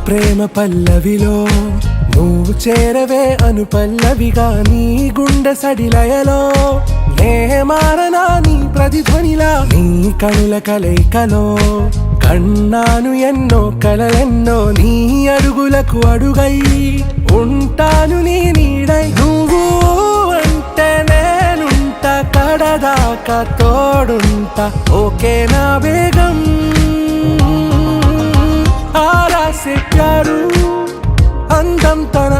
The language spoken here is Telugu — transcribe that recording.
ప్రేమ పల్లవిలో నువ్వు చేరవే అను పల్లవిగా నీ గుండె సడిలయలో నే మారనా నీ ప్రతిధ్వనిలా నీ కనుల కలయికలో కన్నాను ఎన్నో కలలెన్నో నీ అడుగులకు అడుగై ఉంటాను నీ నీడై నువ్వు అంటే నేనుంట కడదాకా తోడుంటా ఓకే నా బేగం ఆరా से प्यारू అందం తన